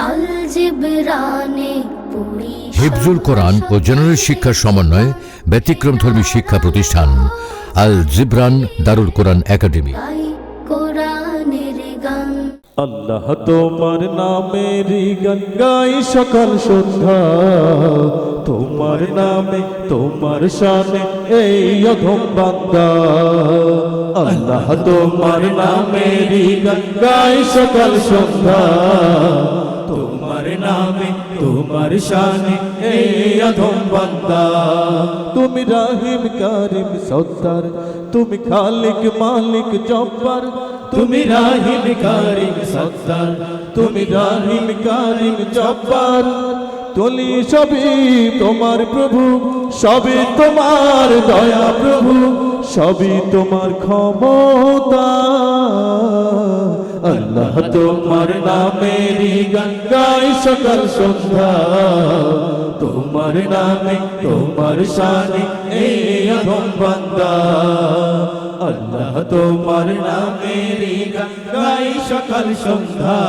আল জিবরানে পড়ি হিফজুল কোরআন ও জেনারেল শিক্ষার সমন্বয়ে ব্যতিক্রমধর্মী শিক্ষা প্রতিষ্ঠান আল জিবরান দারুল কোরআন একাডেমি। গাই কোরআনের গান। আল্লাহ তোমার নামেরই গান গাই সকাল সন্ধ্যা, তোমার নামে তোমার শানে এই অধম বান্দা। আল্লাহ তোমার নামেরই গান গাই সকাল সন্ধ্যা, তোমার নামে তোমার শানে এই অধম বান্দা। তুমি রাহিম কারিম সত্তার, তুমি খালিক মালিক জব্বার, তুমি রাহিম কারিম সত্তার, তুমি রাহিম কারিম জব্বার। তোলি সবই তোমার প্রভু, সবই তোমার দয়া প্রভু, সবই তোমার ক্ষমতা। আল্লাহ তোমার নামেরই গান গাই সকাল সন্ধ্যা, তোমার নামে তোমার শানে এই অধম বান্দা। আল্লাহ তোমার নামেরই গান গাই সকাল সন্ধ্যা,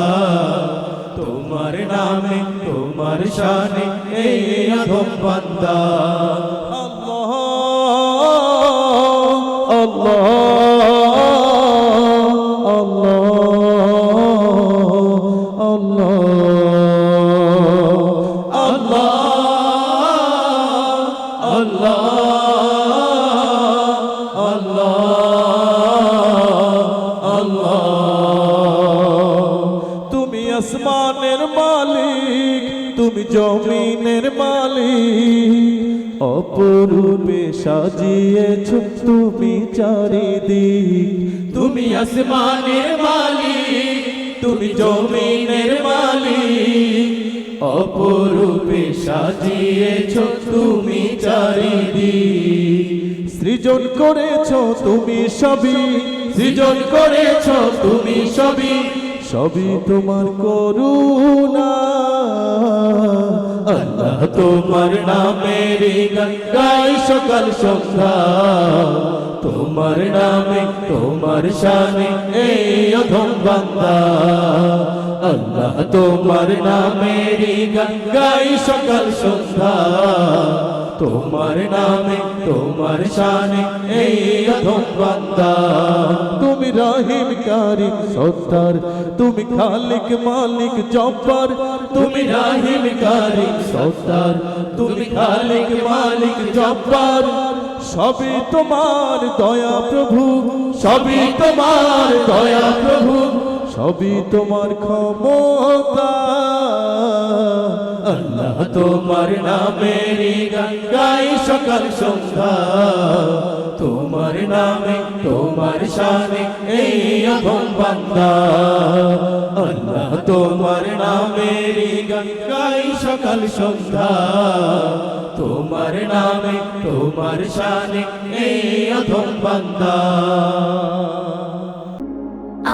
তোমার নামে তোমার শানে এই অধম বান্দা। আল্লাহ আল্লাহ আসমানের মালিক, তুমি জমিনের মালিক, অপরূপে সাজিয়েছ তুমি চারিদিক। তুমি আসমানের মালিক, তুমি জমিনের মালিক, অপরূপে সাজিয়েছ তুমি চারিদিক। সৃজন করেছ তুমি সবই, সৃজন করেছ তুমি সবই, সবই তোমার করুণা। আল্লাহ তোমার নামেরই গান গাই সকাল সন্ধ্যা, তোমার নামে তোমার শানে এই অধম বান্দা। আল্লাহ তোমার নামেরই গান গাই সকাল সন্ধ্যা, তোমার নামে তোমার শানে এই অধম বান্দা। তুমি রাহিম কারিম সত্তার, তুমি খালিক মালিক জব্বার, তুমি রাহিম কারিম সত্তার, তুমি খালিক মালিক জব্বার। সবই তোমার দয়া প্রভু, সবই তোমার দয়া প্রভু, সবই তোমার ক্ষমতা। আল্লাহ তোমার নামেরই গান গাই সকাল সন্ধ্যা, তোমার নামে তোমার শানে এই অধম বান্দা। আল্লাহ তোমার নামেরই গান গাই সকাল সন্ধ্যা, তোমার নামে তোমার শানে এই অধম বান্দা।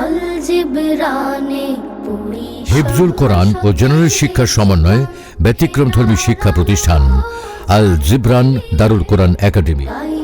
আল জিবরানে পড়ি হিফজুল কোরআন ও জেনারেল শিক্ষার সমন্বয়ে ব্যতিক্রমধর্মী শিক্ষা প্রতিষ্ঠান আল জিবরান দারুল কোরআন একাডেমি। গাই